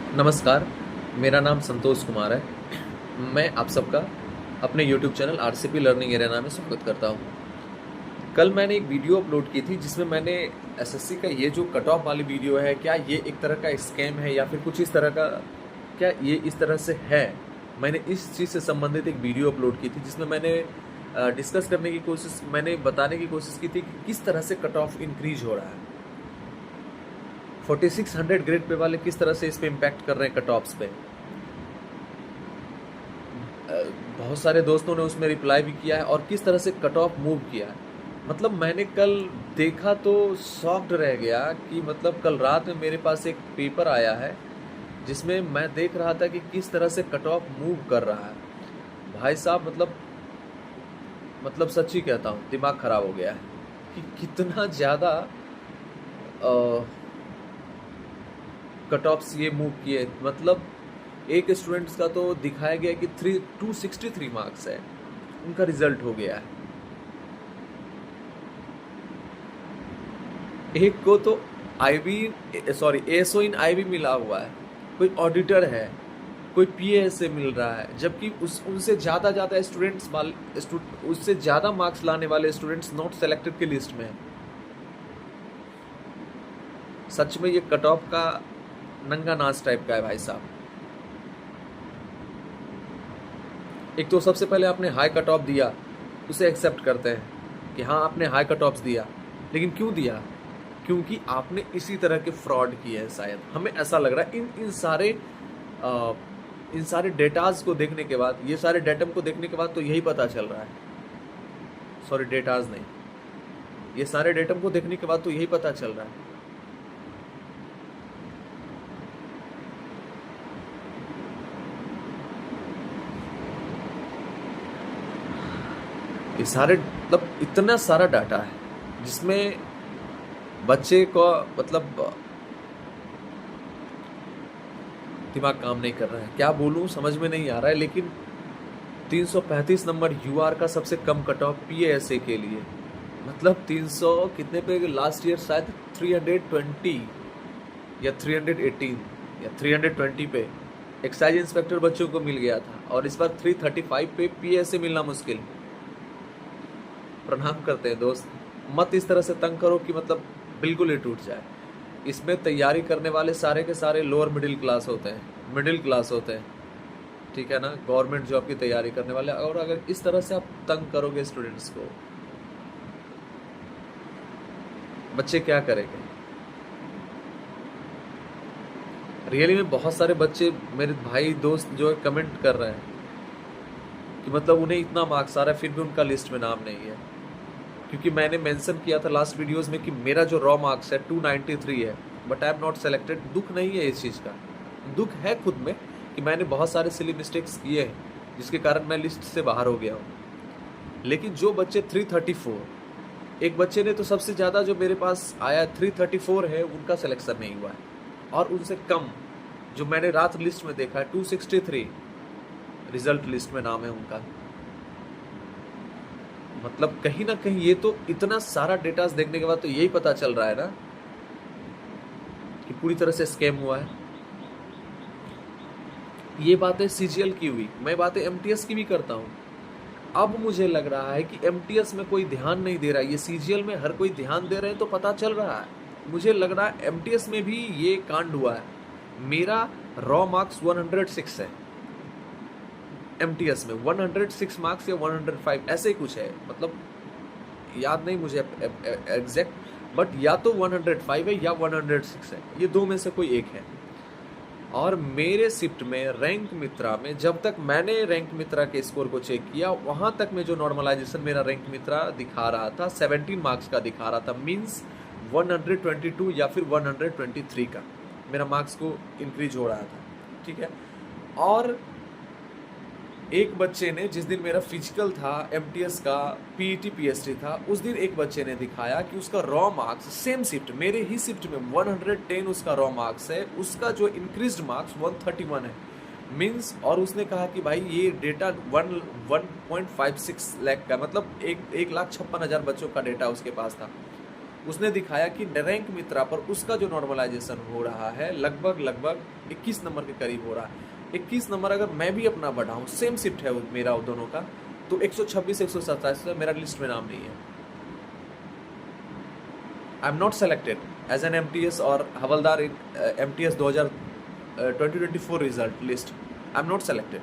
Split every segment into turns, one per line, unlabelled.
नमस्कार, मेरा नाम संतोष कुमार है। मैं आप सबका अपने YouTube channel RCP learning arena में स्वागत करता हूँ। कल मैंने एक वीडियो अपलोड की थी जिसमें मैंने एसएससी का ये जो कट ऑफ वाली वीडियो है, क्या ये एक तरह का स्कैम है या फिर कुछ इस तरह का, क्या ये इस तरह से है। मैंने इस चीज़ से संबंधित एक वीडियो अपलोड की थी जिसमें मैंने डिस्कस करने की कोशिश, मैंने बताने की कोशिश की थी कि किस तरह से कट ऑफ इंक्रीज हो रहा है। 4600 ग्रेड पे वाले किस तरह से इस पे इम्पैक्ट कर रहे हैं कट ऑफ्स पे। बहुत सारे दोस्तों ने उसमें रिप्लाई भी किया है और किस तरह से कट ऑफ मूव किया है। मतलब मैंने कल देखा तो शॉक्ड रह गया कि मतलब कल रात में मेरे पास एक पेपर आया है जिसमें मैं देख रहा था कि किस तरह से कट ऑफ मूव कर रहा है। भाई साहब, मतलब सच्ची कहता हूँ, दिमाग खराब हो गया है कि कितना ज़्यादा कट ऑफ्स ये मूव किए। मतलब एक स्टूडेंट्स का तो दिखाया गया कि 263 मार्क्स है, उनका रिजल्ट हो गया है। एक को तो एसओ इन आईबी मिला हुआ है, कोई ऑडिटर है, कोई पीए से मिल रहा है, जबकि उनसे ज़्यादा स्टूडेंट्स उससे ज़्यादा मार्क्स लाने वाले स्टूडेंट्स नॉट सेलेक्टेड की लिस्ट में है। सच में ये कट ऑफ का नंगा नाच टाइप का है भाई साहब। एक तो सबसे पहले आपने हाई कट ऑफ दिया, उसे एक्सेप्ट करते हैं कि हाँ आपने हाई कट ऑफ्स दिया, लेकिन क्यों दिया? क्योंकि आपने इसी तरह के फ्रॉड किए हैं शायद, हमें ऐसा लग रहा है इन सारे डेटाज को देखने के बाद, ये सारे डेटम को देखने के बाद तो यही पता चल रहा है। सॉरी, डेटाज नहीं, ये सारे डेटम को देखने के बाद तो यही पता चल रहा है। ये सारे मतलब इतना सारा डाटा है जिसमें बच्चे को मतलब दिमाग काम नहीं कर रहा है। क्या बोलूं, समझ में नहीं आ रहा है। लेकिन 335 नंबर यूआर का सबसे कम कट ऑफ पीएएसए के लिए, मतलब 300 कितने पे लास्ट ईयर, शायद 320 या 318 या 320 पे एक्साइज इंस्पेक्टर बच्चों को मिल गया था, और इस बार 335 पे पीएएसए मिलना मुश्किल। प्रणाम करते हैं दोस्त, मत इस तरह से तंग करो कि मतलब बिल्कुल ही टूट जाए। इसमें तैयारी करने वाले सारे के सारे लोअर मिडिल क्लास होते हैं, ठीक है ना, गवर्नमेंट जॉब की तैयारी करने वाले। और अगर इस तरह से आप तंग करोगे स्टूडेंट्स को, बच्चे क्या करेंगे? रियली में बहुत सारे बच्चे, मेरे भाई दोस्त जो है, कमेंट कर रहे हैं कि मतलब उन्हें इतना मार्क्स आ रहा है फिर भी उनका लिस्ट में नाम नहीं है। क्योंकि मैंने मेंशन किया था लास्ट वीडियोस में कि मेरा जो रॉ मार्क्स है 293 है, but I am not selected. दुख नहीं है इस चीज़ का, दुख है खुद में कि मैंने बहुत सारे सिली मिस्टेक्स किए हैं जिसके कारण मैं लिस्ट से बाहर हो गया हूँ। लेकिन जो बच्चे 334, एक बच्चे ने तो सबसे ज़्यादा जो मेरे पास आया 334 है, उनका सिलेक्शन नहीं हुआ है। और उनसे कम जो मैंने रात लिस्ट में देखा है 263 रिजल्ट लिस्ट में नाम है उनका। मतलब कहीं ना कहीं ये तो इतना सारा डेटास देखने के बाद तो यही पता चल रहा है ना कि पूरी तरह से स्कैम हुआ है। ये बातें सीजीएल की हुई, मैं बातें एमटीएस की भी करता हूँ। अब मुझे लग रहा है कि एमटीएस में कोई ध्यान नहीं दे रहा है, ये सीजीएल में हर कोई ध्यान दे रहे हैं तो पता चल रहा है। मुझे लग रहा है एमटीएस में भी ये कांड हुआ है। मेरा रॉ मार्क्स 106 है, एमटीएस में 106 मार्क्स या 105 ऐसे ही कुछ है, मतलब याद नहीं मुझे एग्जैक्ट, बट या तो 105 है या 106 है, ये दो में से कोई एक है। और मेरे शिफ्ट में रैंक मित्रा में, जब तक मैंने रैंक मित्रा के स्कोर को चेक किया, वहाँ तक में जो नॉर्मलाइजेशन मेरा रैंक मित्रा दिखा रहा था 17 मार्क्स का दिखा रहा था, मीन्स 122 या फिर 123 का मेरा मार्क्स को इंक्रीज हो रहा था, ठीक है। और एक बच्चे ने, जिस दिन मेरा फिजिकल था एमटीएस का, पीईटी पीएसटी था, उस दिन एक बच्चे ने दिखाया कि उसका रॉ मार्क्स सेम शिफ्ट, मेरे ही शिफ्ट में 110 उसका रॉ मार्क्स है, उसका जो इंक्रीज्ड मार्क्स 131 है मीन्स। और उसने कहा कि भाई ये डेटा 1.56 लाख का, मतलब 1,56,000 बच्चों का डेटा उसके पास था। उसने दिखाया कि नरेंक मित्रा पर उसका जो नॉर्मलाइजेशन हो रहा है लगभग 21 नंबर के करीब हो रहा है। 21 नंबर अगर मैं भी अपना बढ़ाऊं, सेम शिफ्ट है मेरा दोनों का, तो 126 127 मेरा लिस्ट में नाम नहीं है। I am not selected as an MTS और havildar in MTS 2024 result list. I am not selected.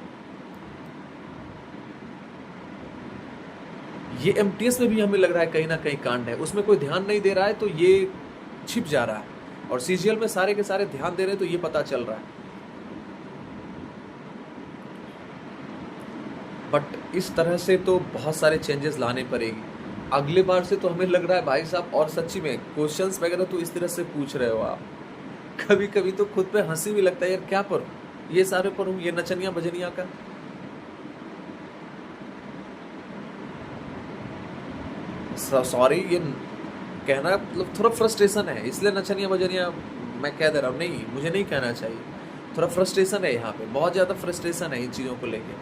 ये MTS में भी हमें लग रहा है कहीं ना कहीं कांड है, उसमें कोई ध्यान नहीं दे रहा है तो ये छिप जा रहा है, और CGL में सारे के सारे ध्यान दे रहे हैं तो ये पता चल रहा है। बट इस तरह से तो बहुत सारे चेंजेस लाने पड़ेगी अगले बार से। तो हमें लग रहा है भाई साहब, और सच्ची में क्वेश्चंस वगैरह तो इस तरह से पूछ रहे हो आप, कभी कभी तो खुद पे हंसी भी लगता है यार, क्या पढ़ूं, ये सारे पढ़ूं, ये नचनिया बजनिया का। सॉरी, ये कहना मतलब थोड़ा फ्रस्ट्रेशन है, इसलिए नचनिया बजनिया मैं कह दे रहा हूँ, नहीं मुझे नहीं कहना चाहिए। थोड़ा फ्रस्ट्रेशन है यहाँ पे, बहुत ज़्यादा फ्रस्ट्रेशन है इन चीज़ों को लेके,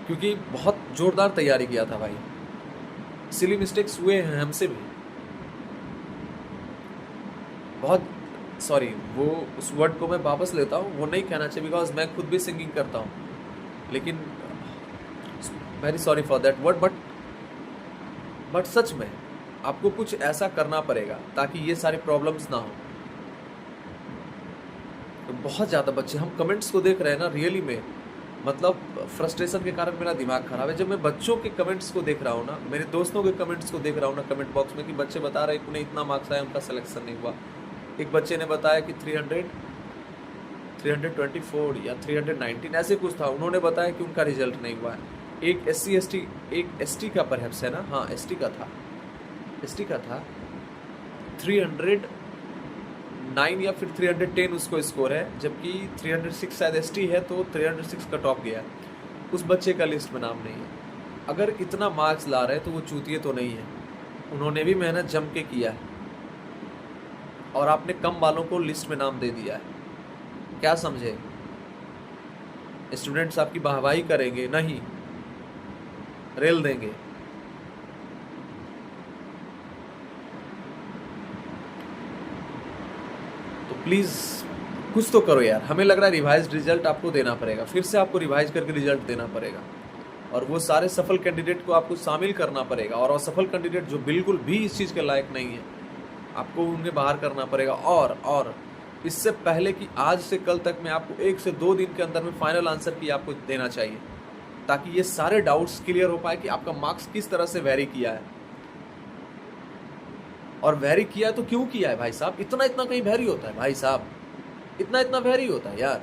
क्योंकि बहुत जोरदार तैयारी किया था भाई। सिली मिस्टेक्स हुए हैं हमसे भी बहुत, सॉरी वो उस वर्ड को मैं वापस लेता हूँ, वो नहीं कहना चाहिए, बिकॉज मैं खुद भी सिंगिंग करता हूँ, लेकिन very sorry for that word. But सच में आपको कुछ ऐसा करना पड़ेगा ताकि ये सारी प्रॉब्लम्स ना हो। तो बहुत ज़्यादा बच्चे, हम कमेंट्स को देख रहे हैं ना, रियली में मतलब फ्रस्ट्रेशन के कारण मेरा दिमाग खराब है। जब मैं बच्चों के कमेंट्स को देख रहा हूँ ना, मेरे दोस्तों के कमेंट्स को देख रहा हूँ ना कमेंट बॉक्स में, कि बच्चे बता रहे हैं कि उन्हें इतना मार्क्स आया, उनका सिलेक्शन नहीं हुआ। एक बच्चे ने बताया कि 324 या 319 ऐसे कुछ था, उन्होंने बताया कि उनका रिजल्ट नहीं हुआ है। एक SC ST, एक ST का परहैप्स है ना, हाँ ST का था 309 या फिर 310 उसको स्कोर है, जबकि 306 शायद ST है, तो 306 कट ऑफ गया। उस बच्चे का लिस्ट में नाम नहीं है। अगर इतना मार्क्स ला रहे तो वो चूतिए तो नहीं है, उन्होंने भी मेहनत जम के किया है, और आपने कम वालों को लिस्ट में नाम दे दिया है। क्या समझे, स्टूडेंट्स आपकी वाहवाही करेंगे नहीं, रेल देंगे। तो प्लीज कुछ तो करो यार। हमें लग रहा है रिवाइज रिजल्ट आपको देना पड़ेगा, फिर से आपको रिवाइज करके रिजल्ट देना पड़ेगा, और वो सारे सफल कैंडिडेट को आपको शामिल करना पड़ेगा, और असफल कैंडिडेट जो बिल्कुल भी इस चीज़ के लायक नहीं है, आपको उन्हें बाहर करना पड़ेगा। और इससे पहले कि आज से कल तक में आपको 1 से 2 दिन के अंदर में फाइनल आंसर की आपको देना चाहिए, ताकि ये सारे डाउट्स क्लियर हो पाए कि आपका मार्क्स किस तरह से वेरी किया है, और वेरी किया है तो क्यों किया है भाई साहब। इतना कहीं वेरी होता है भाई साहब, इतना वेरी होता है यार।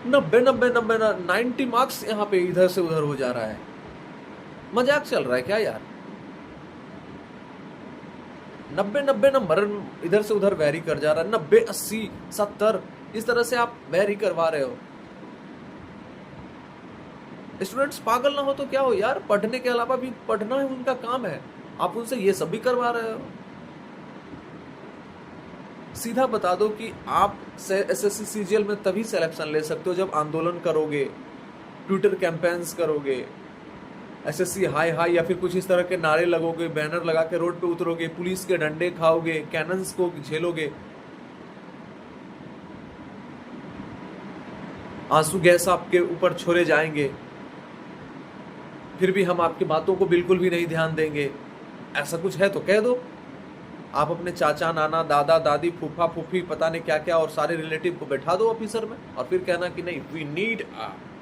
90 मार्क्स यहाँ पे इधर से उधर हो जा रहा है, मजाक चल रहा है क्या यार। 90 नंबर इधर से उधर वेरी कर जा रहा है, 90 80 70 इस तरह से आप वेरी करवा रहे हो। स्टूडेंट्स पागल ना हो तो क्या हो यार, पढ़ने के अलावा भी पढ़ना है उनका काम है, आप उनसे ये सब भी करवा रहे हो। सीधा बता दो कि आप SSC CGL में तभी सिलेक्शन ले सकते हो जब आंदोलन करोगे, ट्विटर कैंपेन्स करोगे, SSC हाई हाई या फिर कुछ इस तरह के नारे लगोगे, बैनर लगा के रोड पे उतरोगे, पुलिस के डंडे खाओगे, कैनन्स को झेलोगे, आंसू गैस आपके ऊपर छोड़े जाएंगे, फिर भी हम आपकी बातों को बिल्कुल भी नहीं ध्यान देंगे। ऐसा कुछ है तो कह दो। आप अपने चाचा नाना दादा दादी फूफा फूफी पता नहीं क्या क्या और सारे रिलेटिव को बैठा दो ऑफिसर में, और फिर कहना कि नहीं we need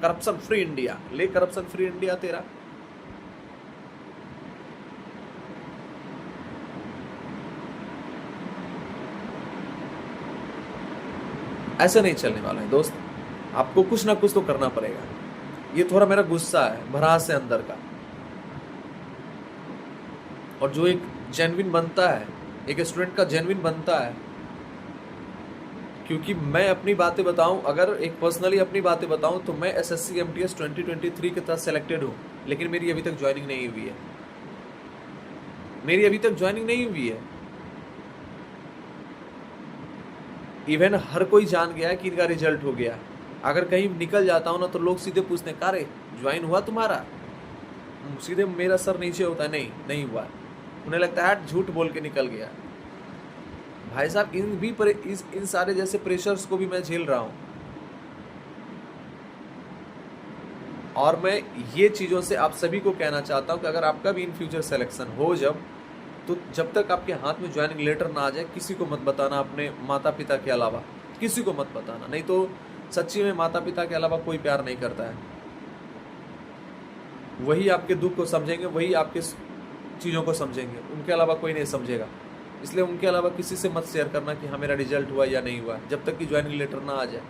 corruption free India. ले करप्शन फ्री इंडिया तेरा। ऐसे नहीं चलने वाला है दोस्त, आपको कुछ ना कुछ तो करना पड़ेगा। ये थोड़ा मेरा गुस्सा है भड़ास से अंदर का, और जो एक जेन्युइन बनता है, एक स्टूडेंट का जेन्युइन बनता है, क्योंकि मैं अपनी बातें बताऊं, अगर एक पर्सनली अपनी बातें बताऊं तो मैं SSC MTS 2023 के तहत सेलेक्टेड हूं, लेकिन मेरी अभी तक ज्वाइनिंग नहीं हुई है। मेरी अभी तक ज्वाइनिंग नहीं हुई है। इवन हर कोई जान गया है कि इनका रिजल्ट हो गया। अगर कहीं निकल जाता हूँ ना तो लोग सीधे पूछते हैं, कारे ज्वाइन हुआ तुम्हारा, सीधे मेरा सर नीचे होता है, नहीं नहीं हुआ है। उन्हें लगता है झूठ बोल के निकल गया। भाई साहब इन सारे जैसे प्रेशर्स को भी मैं झेल रहा हूँ, और मैं ये चीज़ों से आप सभी को कहना चाहता हूँ कि अगर आपका भी इन फ्यूचर सिलेक्शन हो तो जब तक आपके हाथ में ज्वाइनिंग लेटर ना आ जाए किसी को मत बताना, अपने माता पिता के अलावा किसी को मत बताना। नहीं तो सच्ची में माता पिता के अलावा कोई प्यार नहीं करता है। वही आपके दुख को समझेंगे, वही आपके चीज़ों को समझेंगे, उनके अलावा कोई नहीं समझेगा। इसलिए उनके अलावा किसी से मत शेयर करना कि हाँ मेरा रिजल्ट हुआ या नहीं हुआ, जब तक कि ज्वाइनिंग लेटर ना आ जाए।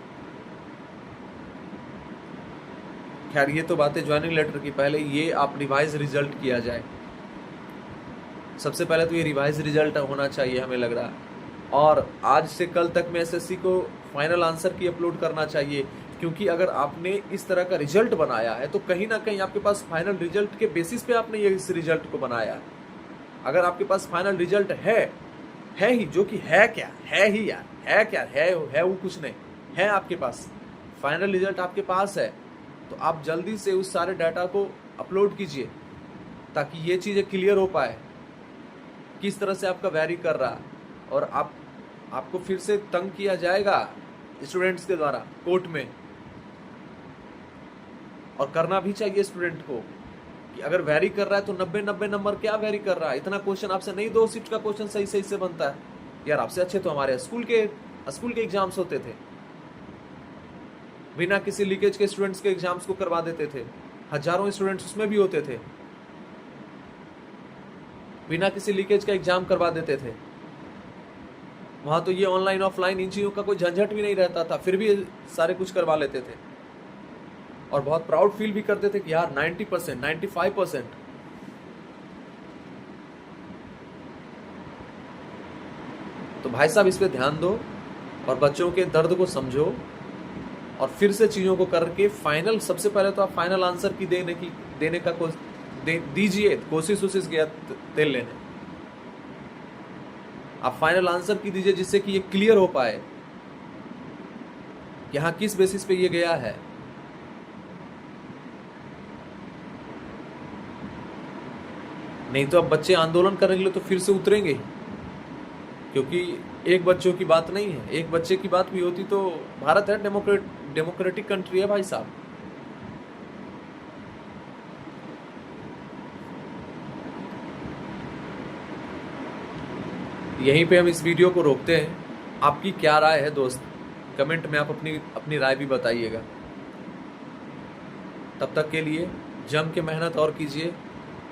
खैर ये तो बातें ज्वाइनिंग लेटर की, पहले ये आप रिवाइज रिजल्ट किया जाए। सबसे पहले तो ये रिवाइज रिजल्ट होना चाहिए हमें लग रहा है, और आज से कल तक में एसएससी को फाइनल आंसर की अपलोड करना चाहिए। क्योंकि अगर आपने इस तरह का रिजल्ट बनाया है तो कहीं ना कहीं आपके पास फाइनल रिजल्ट के बेसिस पे आपने ये इस रिजल्ट को बनाया है। अगर आपके पास फाइनल रिजल्ट है ही, जो कि है क्या है ही यार, है क्या है वो कुछ नहीं है, आपके पास फाइनल रिजल्ट आपके पास है, तो आप जल्दी से उस सारे डाटा को अपलोड कीजिए ताकि ये चीज़ें क्लियर हो पाए किस तरह से आपका वैरी कर रहा है। और आपको फिर से तंग किया जाएगा स्टूडेंट्स के द्वारा कोर्ट में, और करना भी चाहिए स्टूडेंट को कि अगर वैरी कर रहा है तो 90 नंबर क्या वैरी कर रहा है। इतना क्वेश्चन आपसे नहीं 2 शिफ्ट का क्वेश्चन सही से बनता है यार। आपसे अच्छे तो हमारे स्कूल के एग्जाम्स होते थे, बिना किसी लीकेज के स्टूडेंट्स के एग्जाम्स को करवा देते थे, हजारों स्टूडेंट्स उसमें भी होते थे, बिना किसी लीकेज का एग्जाम करवा देते थे। वहां तो ये ऑनलाइन ऑफलाइन इन चीज़ों का कोई झंझट भी नहीं रहता था, फिर भी सारे कुछ करवा लेते थे और बहुत प्राउड फील भी करते थे कि यार 90%, 95%। तो भाई साहब इस पे ध्यान दो और बच्चों के दर्द को समझो, और फिर से चीज़ों को करके फाइनल, सबसे पहले तो आप फाइनल आंसर की देने का दीजिए, कोशिश दे लेने। आप फाइनल आंसर की दीजिए जिससे कि ये क्लियर हो पाए कि हाँ किस बेसिस पे ये गया है। नहीं तो अब बच्चे आंदोलन करेंगे तो फिर से उतरेंगे, क्योंकि एक बच्चों की बात नहीं है, एक बच्चे की बात भी होती तो भारत है डेमोक्रेटिक कंट्री है भाई साहब। यहीं पे हम इस वीडियो को रोकते हैं। आपकी क्या राय है दोस्त, कमेंट में आप अपनी राय भी बताइएगा। तब तक के लिए जम के मेहनत और कीजिए,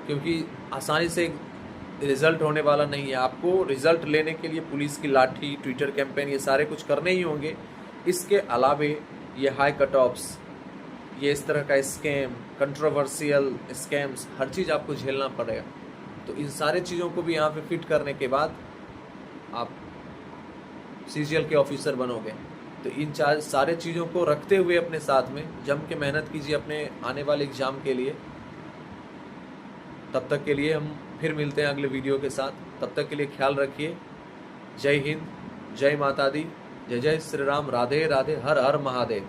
क्योंकि आसानी से रिजल्ट होने वाला नहीं है। आपको रिजल्ट लेने के लिए पुलिस की लाठी, ट्विटर कैंपेन, ये सारे कुछ करने ही होंगे। इसके अलावे ये हाई कट ऑफ्स, ये इस तरह का स्कैम, कंट्रोवर्शियल स्कैम्स, हर चीज़ आपको झेलना पड़ेगा। तो इन सारे चीज़ों को भी यहाँ पे फिट करने के बाद आप सीजीएल के ऑफिसर बनोगे। तो इन सारे चीज़ों को रखते हुए अपने साथ में जम के मेहनत कीजिए अपने आने वाले एग्ज़ाम के लिए। तब तक के लिए हम फिर मिलते हैं अगले वीडियो के साथ। तब तक के लिए ख्याल रखिए। जय हिंद, जय माता दी, जय जय श्री राम, राधे राधे, हर हर महादेव।